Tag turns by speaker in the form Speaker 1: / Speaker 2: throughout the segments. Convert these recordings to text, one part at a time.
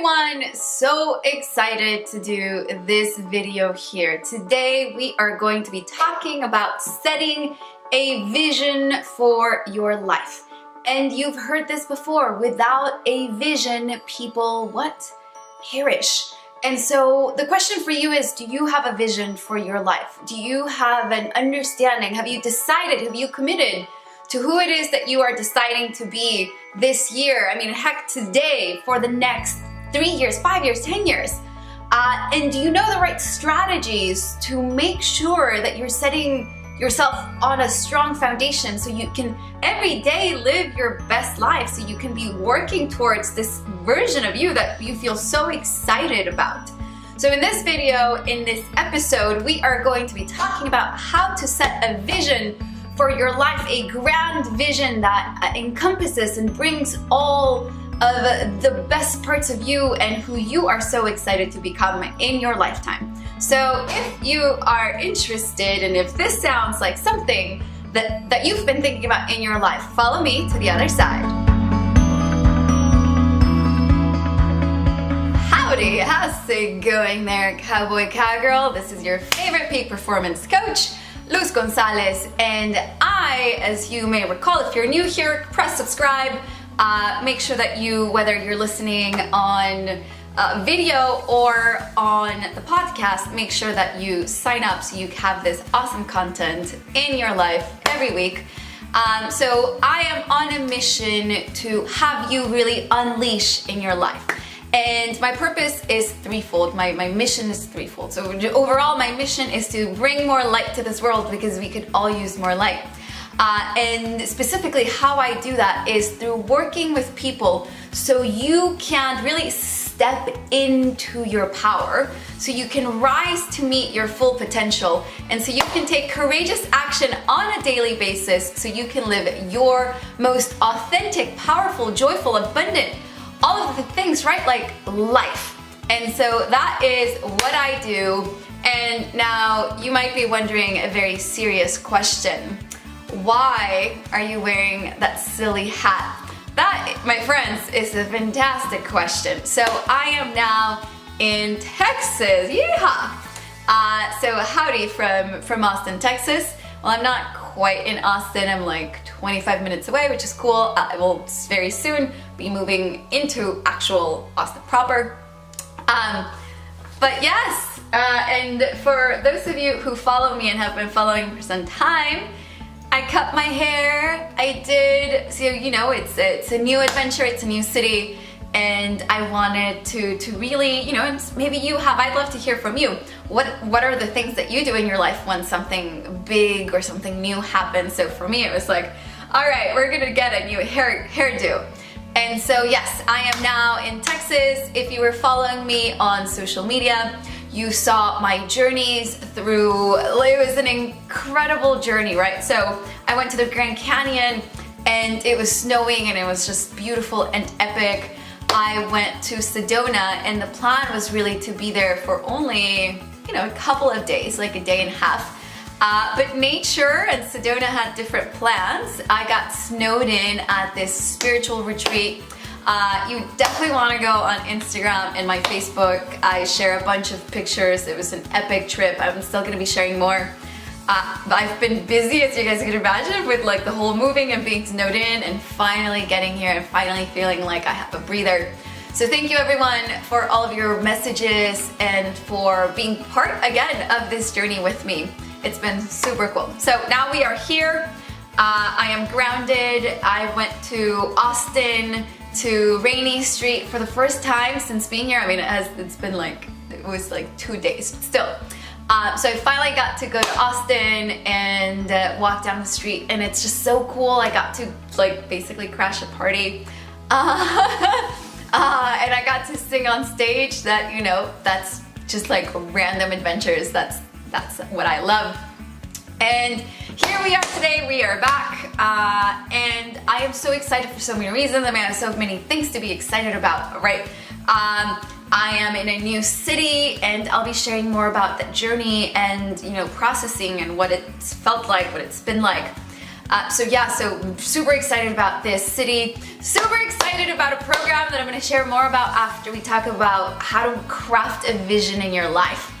Speaker 1: everyone, so excited to do this video here. Today we are going to be talking about setting a vision for your life. And you've heard this before, without a vision, people perish. And so the question for you is, do you have a vision for your life? Do you have an understanding? Have you decided, have you committed to who it is that you are deciding to be this year? I mean, heck, today, for the next 3 years, 5 years, 10 years. And do you know the right strategies to make sure that you're setting yourself on a strong foundation so you can every day live your best life, so you can be working towards this version of you that you feel so excited about? So in this video, in this episode, we are going to be talking about how to set a vision for your life, a grand vision that encompasses and brings all of the best parts of you and who you are so excited to become in your lifetime. So if you are interested, and if this sounds like something that you've been thinking about in your life, follow me to the other side. Howdy, how's it going there, cowboy, cowgirl? This is your favorite peak performance coach, Luz Gonzalez, and I, as you may recall, if you're new here, press subscribe. Make sure that you, whether you're listening on video or on the podcast, make sure that you sign up so you have this awesome content in your life every week. So I am on a mission to have you really unleash in your life. And my purpose is threefold. My mission is threefold. So overall, my mission is to bring more light to this world because we could all use more light. And specifically how I do that is through working with people so you can really step into your power, so you can rise to meet your full potential, and so you can take courageous action on a daily basis so you can live your most authentic, powerful, joyful, abundant, all of the things, right? Like life. And so that is what I do. And now you might be wondering a very serious question. Why are you wearing that silly hat? That, my friends, is a fantastic question. So I am now in Texas. Yeehaw! So howdy from Austin, Texas. Well, I'm not quite in Austin. I'm like 25 minutes away, which is cool. I will very soon be moving into actual Austin proper. But yes, and for those of you who follow me and have been following for some time, I cut my hair. I did, so you know, it's a new adventure, it's a new city, and I wanted to really, you know, and maybe you have, I'd love to hear from you. What are the things that you do in your life when something big or something new happens? So for me, it was like, all right, we're gonna get a new hairdo. And so yes, I am now in Texas. If you were following me on social media, you saw my journeys through, it was an incredible journey, right? So I went to the Grand Canyon and it was snowing and it was just beautiful and epic. I went to Sedona and the plan was really to be there for only, you know, a couple of days, like a day and a half. But nature and Sedona had different plans. I got snowed in at this spiritual retreat. You definitely want to go on Instagram and my Facebook. I share a bunch of pictures. It was an epic trip. I'm still going to be sharing more. I've been busy, as you guys can imagine, with like the whole moving and being snowed in and finally getting here and finally feeling like I have a breather. So thank you everyone for all of your messages and for being part again of this journey with me. It's been super cool. So now we are here. I am grounded. I went to Austin to Rainy Street for the first time since being here. I mean, it was like 2 days still. So I finally got to go to Austin and walk down the street, and it's just so cool. I got to like basically crash a party. And I got to sing on stage. That, you know, that's just like random adventures. That's what I love. And here we are today, we are back, and I am so excited for so many reasons. I mean, I have so many things to be excited about, right? I am in a new city, and I'll be sharing more about that journey and, you know, processing and what it's felt like, what it's been like. So yeah, so super excited about this city, super excited about a program that I'm gonna share more about after we talk about how to craft a vision in your life.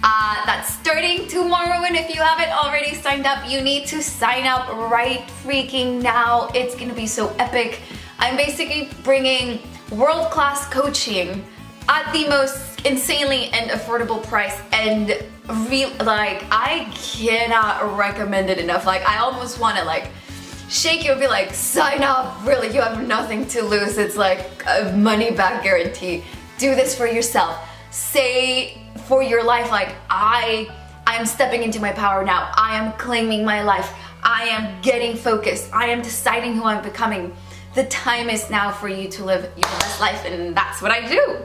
Speaker 1: That's starting tomorrow, and if you haven't already signed up, you need to sign up right freaking now. It's gonna be so epic. I'm basically bringing world-class coaching at the most insanely and affordable price, and I cannot recommend it enough. Like, I almost want to like shake you and be like, sign up, really, you have nothing to lose. It's like a money back guarantee. Do this for yourself. Say for your life, like, I am stepping into my power now. I am claiming my life. I am getting focused. I am deciding who I'm becoming. The time is now for you to live your best life, and that's what I do.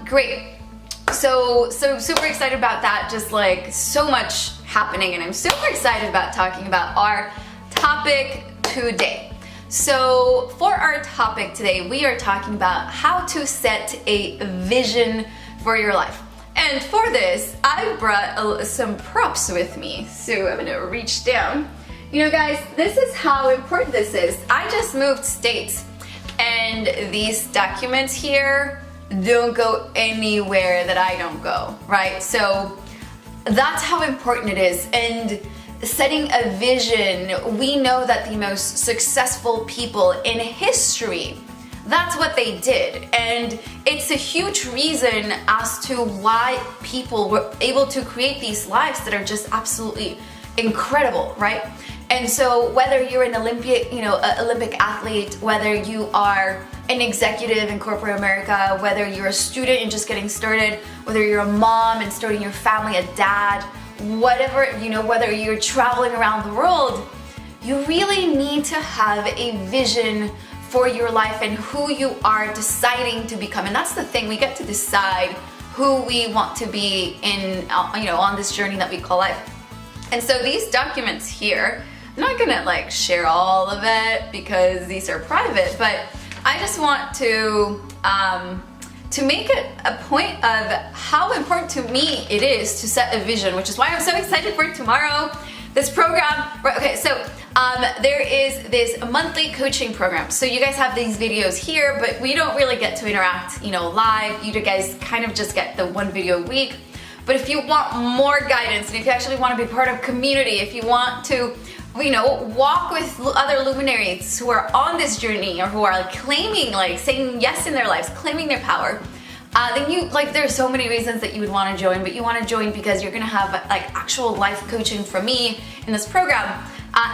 Speaker 1: Great. So super excited about that. Just like so much happening, and I'm super excited about talking about our topic today. So for our topic today, we are talking about how to set a vision for your life. And for this, I brought some props with me. So I'm gonna reach down. You know, guys, this is how important this is. I just moved states, and these documents here don't go anywhere that I don't go, right? So that's how important it is. And setting a vision, we know that the most successful people in history, that's what they did. And it's a huge reason as to why people were able to create these lives that are just absolutely incredible, right? And so whether you're an Olympic athlete, whether you are an executive in corporate America, whether you're a student and just getting started, whether you're a mom and starting your family, a dad, whatever, whether you're traveling around the world, you really need to have a vision for your life and who you are deciding to become. And that's the thing, we get to decide who we want to be in, on this journey that we call life. And so these documents here, I'm not gonna like share all of it because these are private, but I just want to make it a point of how important to me it is to set a vision, which is why I'm so excited for tomorrow, this program. Okay, so there is this monthly coaching program. So you guys have these videos here, but we don't really get to interact, live. You guys kind of just get the one video a week. But if you want more guidance, and if you actually want to be part of community, if you want to walk with other luminaries who are on this journey or who are claiming, saying yes in their lives, claiming their power, then there's so many reasons that you would want to join, but you want to join because you're going to have actual life coaching from me in this program.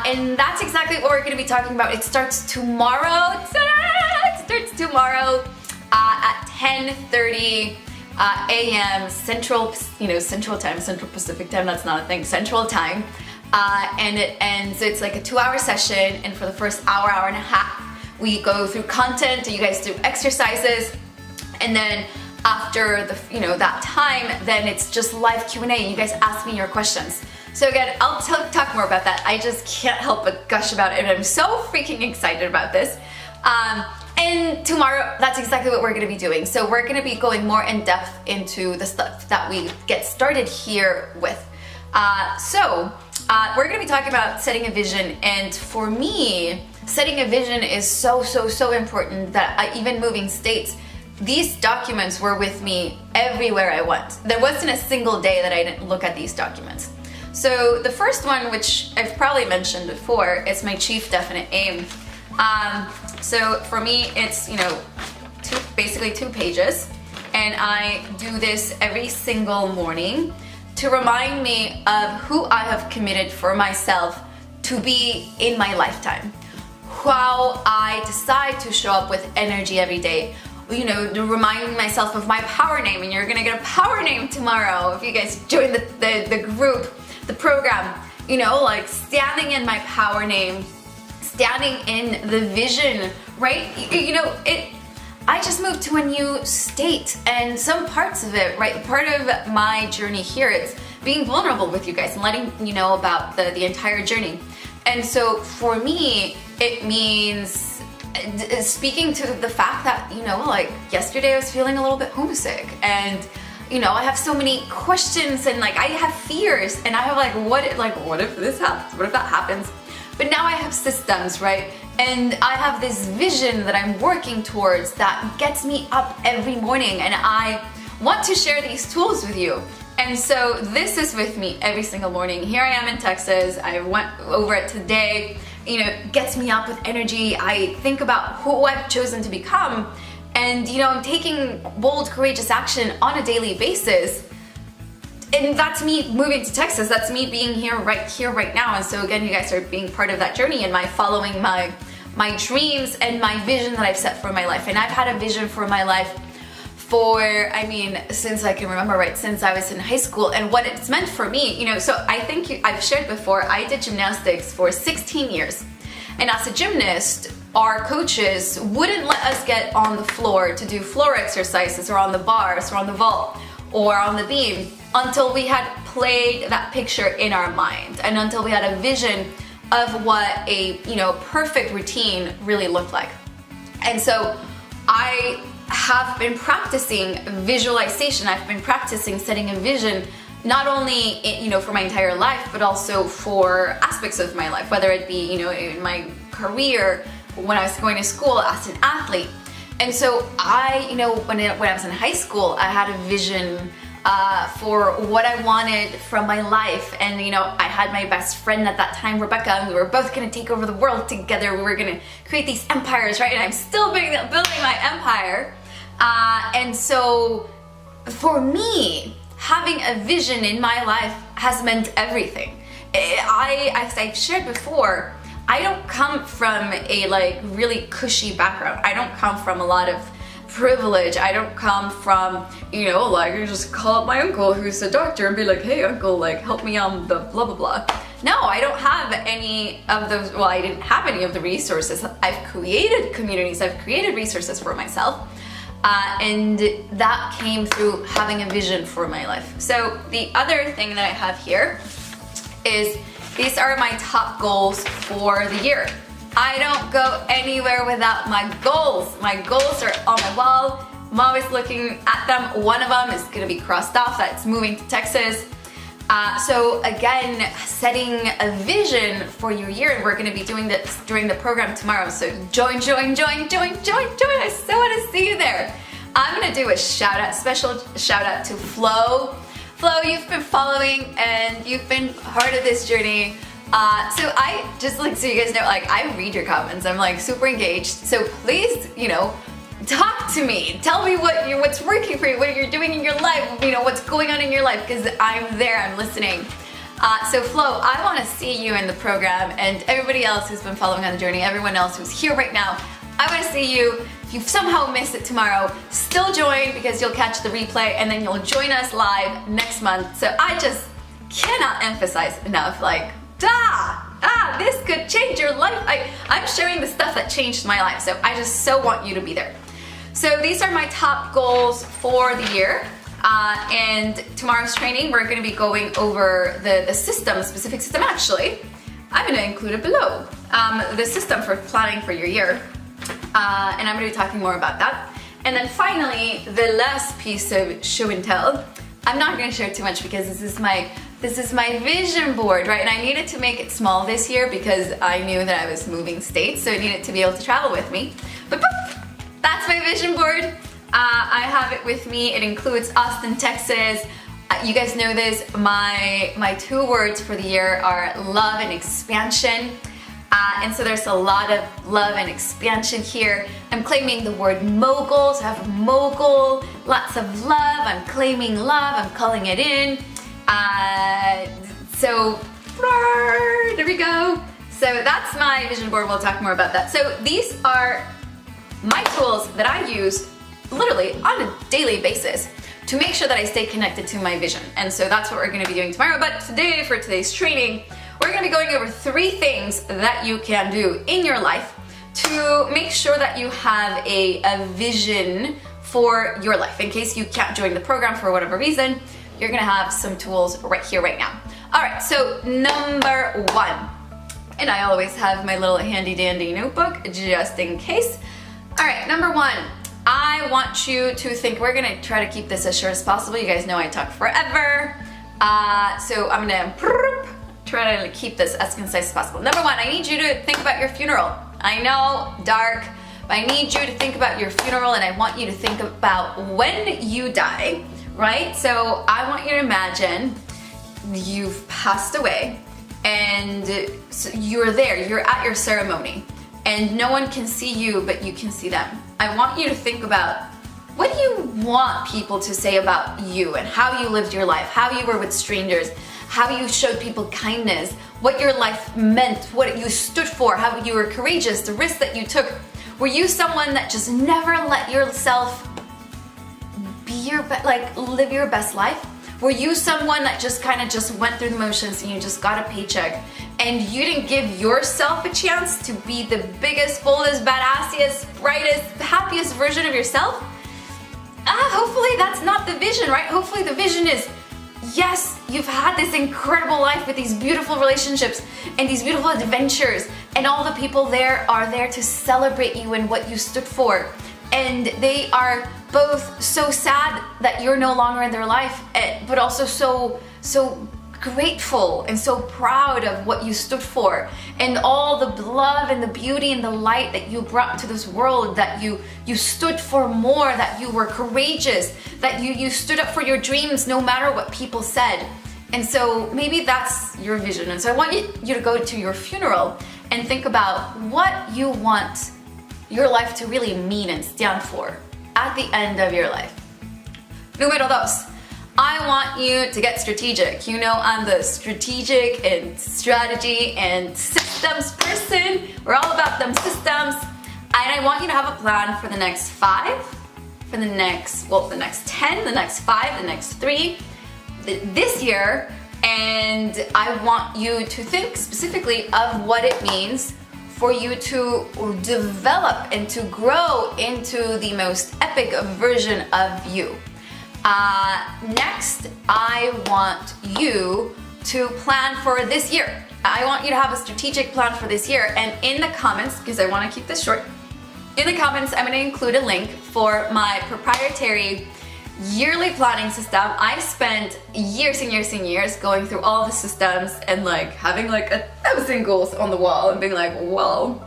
Speaker 1: And that's exactly what we're going to be talking about. It starts tomorrow. It starts tomorrow at 10:30 a.m. Central Time, Central Pacific Time, that's not a thing, Central Time. And so it's like a 2-hour session, and for the first hour and a half, we go through content, and you guys do exercises, and then after that time, then it's just live Q&A. You guys ask me your questions. So again, I'll talk more about that. I just can't help but gush about it, and I'm so freaking excited about this. And tomorrow, that's exactly what we're going to be doing. So we're going to be going more in depth into the stuff that we get started here with. We're going to be talking about setting a vision, and for me, setting a vision is so important that even moving states, these documents were with me everywhere I went. There wasn't a single day that I didn't look at these documents. So the first one, which I've probably mentioned before, is my chief definite aim. So for me, it's basically 2 pages, and I do this every single morning to remind me of who I have committed for myself to be in my lifetime, how I decide to show up with energy every day, reminding myself of my power name. And you're gonna get a power name tomorrow if you guys join the group, the program, standing in my power name, standing in the vision, right? I just moved to a new state, and some parts of it, right, part of my journey here is being vulnerable with you guys and letting you know about the entire journey. And so for me, it means speaking to the fact that, yesterday I was feeling a little bit homesick, and I have so many questions, and I have fears, and I have what if this happens? What if that happens? but now I have systems, right? And I have this vision that I'm working towards that gets me up every morning, and I want to share these tools with you. And so this is with me every single morning. Here I am in Texas. I went over it today. You know, gets me up with energy. I think about who I've chosen to become, and you know, I'm taking bold, courageous action on a daily basis. And that's me moving to Texas. That's me being here, right now. And so again, you guys are being part of that journey and my following my dreams and my vision that I've set for my life. And I've had a vision for my life for, I mean, since I can remember, right, since I was in high school, and what it's meant for me, you know. So I think I've shared before, I did gymnastics for 16 years. And as a gymnast, our coaches wouldn't let us get on the floor to do floor exercises or on the bars or on the vault or on the beam until we had played that picture in our mind and until we had a vision of what a, you know, perfect routine really looked like. And so I have been practicing visualization. I've been practicing setting a vision, not only, you know, for my entire life, but also for aspects of my life, whether it be, you know, in my career, when I was going to school as an athlete. And so I, you know, when I was in high school, I had a vision for what I wanted from my life. And you know, I had my best friend at that time, Rebecca, and we were both gonna take over the world together. We were gonna create these empires, right? And I'm still building my empire. And so for me, having a vision in my life has meant everything. As I've shared before, I don't come from a like really cushy background. I don't come from a lot of privilege. I don't come from, you know, like you just call up my uncle who's a doctor and be like, hey uncle, like help me on the blah blah blah. No, I don't have any of those. Well, I didn't have any of the resources. I've created communities, I've created resources for myself, and that came through having a vision for my life. So the other thing that I have here is, these are my top goals for the year. I don't go anywhere without my goals. My goals are on my wall. I'm always looking at them. One of them is gonna be crossed off, that's moving to Texas. So again, setting a vision for your year, and we're gonna be doing this during the program tomorrow. So join. I so wanna see you there. I'm gonna do a special shout out to Flo. Flo, you've been following and you've been part of this journey. So I just like, so you guys know, like I read your comments. I'm like super engaged. So please, you know, talk to me. Tell me what's working for you, what you're doing in your life, you know, what's going on in your life, because I'm there, I'm listening. So Flo, I want to see you in the program, and everybody else who's been following on the journey, everyone else who's here right now, I want to see you. If you somehow missed it tomorrow, still join, because you'll catch the replay and then you'll join us live next month. So I just cannot emphasize enough, like, this could change your life. I'm sharing the stuff that changed my life, so I just so want you to be there. So these are my top goals for the year. And tomorrow's training, we're gonna be going over the system, specific system actually. I'm gonna include it below. The system for planning for your year. And I'm gonna be talking more about that. And then finally, the last piece of show and tell. I'm not gonna share too much because this is my vision board, right? And I needed to make it small this year because I knew that I was moving states, so I needed to be able to travel with me. But that's my vision board. I have it with me. It includes Austin, Texas. You guys know this. My 2 words for the year are love and expansion. And so there's a lot of love and expansion here. I'm claiming the word mogul, so I have mogul, lots of love. I'm claiming love, I'm calling it in. So there we go. So that's my vision board. We'll talk more about that. So these are my tools that I use literally on a daily basis to make sure that I stay connected to my vision. And so that's what we're going to be doing tomorrow. But today, for today's training, we're going to be going over 3 things that you can do in your life to make sure that you have a vision for your life. In case you can't join the program for whatever reason, you're going to have some tools right here, right now. All right, so number 1, and I always have my little handy dandy notebook just in case. All right, number 1, I want you to think, we're gonna try to keep this as short as possible. You guys know I talk forever. So I'm gonna try to keep this as concise as possible. Number one, I need you to think about your funeral. I know, dark, but I need you to think about your funeral, and I want you to think about when you die, right? So I want you to imagine you've passed away and so you're there, you're at your ceremony, and no one can see you, but you can see them. I want you to think about, what do you want people to say about you and how you lived your life, how you were with strangers, how you showed people kindness, what your life meant, what you stood for, how you were courageous, the risks that you took. Were you someone that just never let yourself be live your best life? Were you someone that just kind of just went through the motions and you just got a paycheck and you didn't give yourself a chance to be the biggest, boldest, badassiest, brightest, happiest version of yourself? Hopefully that's not the vision, right? Hopefully the vision is, yes, you've had this incredible life with these beautiful relationships and these beautiful adventures, and all the people there are there to celebrate you and what you stood for. And they are both so sad that you're no longer in their life, but also so grateful and so proud of what you stood for, and all the love and the beauty and the light that you brought to this world, that you stood for more, that you were courageous, that you stood up for your dreams no matter what people said. And so maybe that's your vision. And so I want you to go to your funeral and think about what you want your life to really mean and stand for at the end of your life. Número dos. I want you to get strategic. You know, I'm the strategic and strategy and systems person. We're all about them systems. And I want you to have a plan for the next 5, for the next 10, the next 5, the next 3, this year. And I want you to think specifically of what it means for you to develop and to grow into the most epic version of you. Next, I want you to plan for this year. I want you to have a strategic plan for this year, and in the comments, because I want to keep this short, in the comments I'm going to include a link for my proprietary yearly planning system. I spent years and years and years going through all the systems and having 1,000 goals on the wall and being like, well,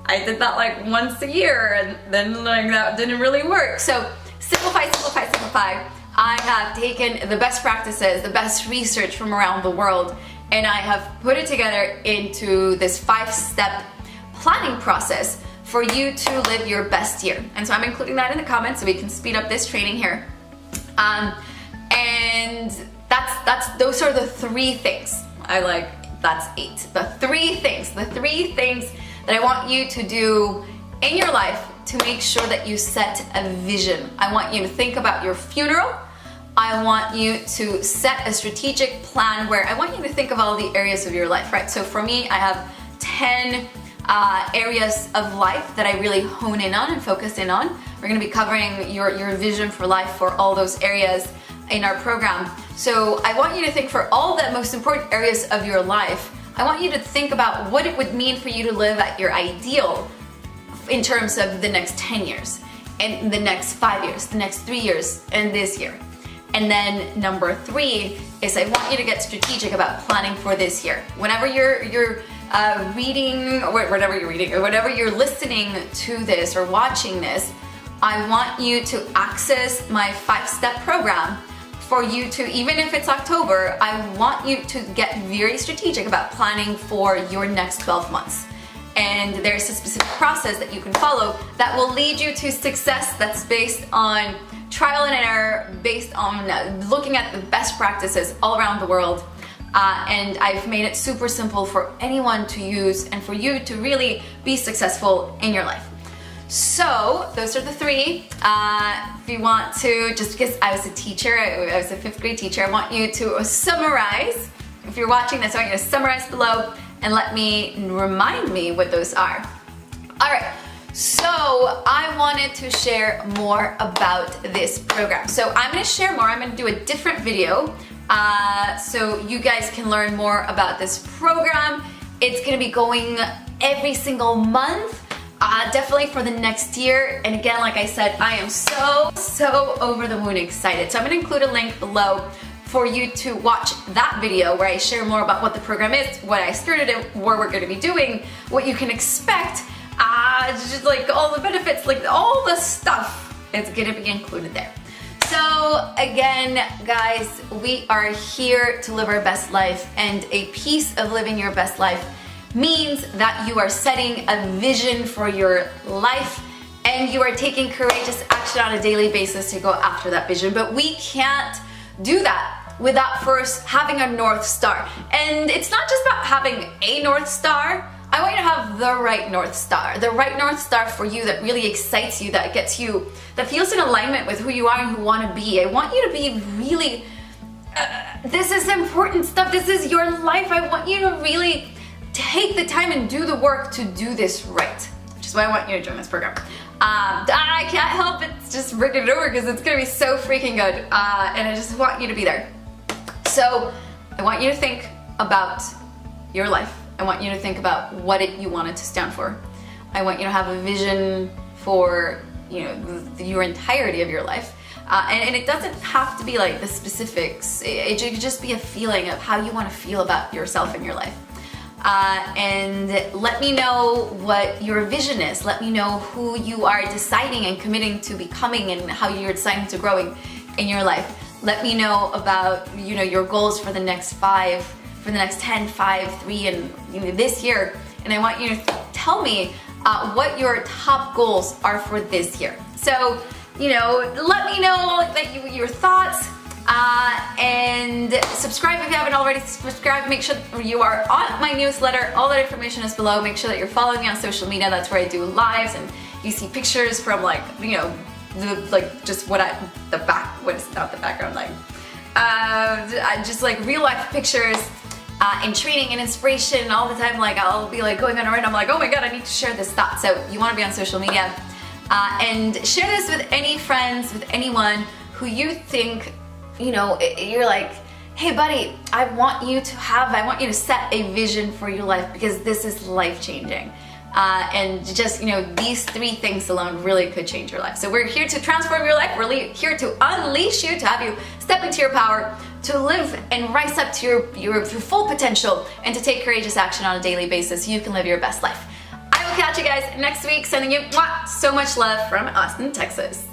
Speaker 1: I did that once a year and then that didn't really work. So simplify, simplify, simplify. I have taken the best practices, the best research from around the world, and I have put it together into this 5-step planning process for you to live your best year. And so I'm including that in the comments so we can speed up this training here. And those are the 3 things. That's 8. The 3 things that I want you to do in your life to make sure that you set a vision. I want you to think about your funeral. I want you to set a strategic plan where I want you to think of all the areas of your life, right? So for me, I have 10 areas of life that I really hone in on and focus in on. We're going to be covering your vision for life for all those areas in our program. So I want you to think for all the most important areas of your life, I want you to think about what it would mean for you to live at your ideal in terms of the next 10 years, and the next 5 years, the next 3 years, and this year. And then number 3 is I want you to get strategic about planning for this year. Whenever you're reading, or whatever you're reading, or whatever you're listening to this or watching this, I want you to access my 5-step program for you to, even if it's October, I want you to get very strategic about planning for your next 12 months. And there's a specific process that you can follow that will lead you to success that's based on trial and error, based on looking at the best practices all around the world. And I've made it super simple for anyone to use and for you to really be successful in your life. So those are the 3. If you want to, just because I was a teacher, I was a 5th grade teacher, I want you to summarize. If you're watching this, I want you to summarize below and remind me what those are. All right, so I wanted to share more about this program. So I'm gonna share more, I'm gonna do a different video so you guys can learn more about this program. It's gonna be going every single month, definitely for the next year. And again, like I said, I am so over the moon excited. So I'm gonna include a link below for you to watch that video where I share more about what the program is, what I started it, what we're going to be doing, what you can expect, just like all the benefits, like all the stuff is going to be included there. So again, guys, we are here to live our best life, and a piece of living your best life means that you are setting a vision for your life and you are taking courageous action on a daily basis to go after that vision. But we can't do that without first having a North Star. And it's not just about having a North Star. I want you to have the right North Star for you that really excites you, that gets you, that feels in alignment with who you are and who you want to be. I want you to be really, this is important stuff, this is your life. I want you to really take the time and do the work to do this right, which is why I want you to join this program. I can't help it, just bringing it over because it's going to be so freaking good, and I just want you to be there. So I want you to think about your life. I want you to think about what you want it to stand for. I want you to have a vision for, you know, your entirety of your life. And it doesn't have to be like the specifics. It could just be a feeling of how you want to feel about yourself in your life. And let me know what your vision is. Let me know who you are deciding and committing to becoming and how you're deciding to growing in your life. Let me know about, you know, your goals for the next 5, for the next 10, 5, 3, and you know, this year. And I want you to tell me what your top goals are for this year. So, you know, let me know that your thoughts, and subscribe if you haven't already subscribed. Make sure you are on my newsletter. All that information is below. Make sure that you're following me on social media. That's where I do lives, and you see pictures from, like, you know, just what is not the background, like, just like real life pictures. And training and inspiration all the time. Like, I'll be like going on a rant, I'm like, oh my god, I need to share this thought. So you want to be on social media, and share this with any friends, with anyone who you think, you know, you're like, hey buddy, I want you to set a vision for your life, because this is life changing. And just, you know, these 3 things alone really could change your life. So we're here to transform your life. We're here to unleash you, to have you step into your power, to live and rise up to your full potential, and to take courageous action on a daily basis so you can live your best life. I will catch you guys next week. Sending you so much love from Austin, Texas.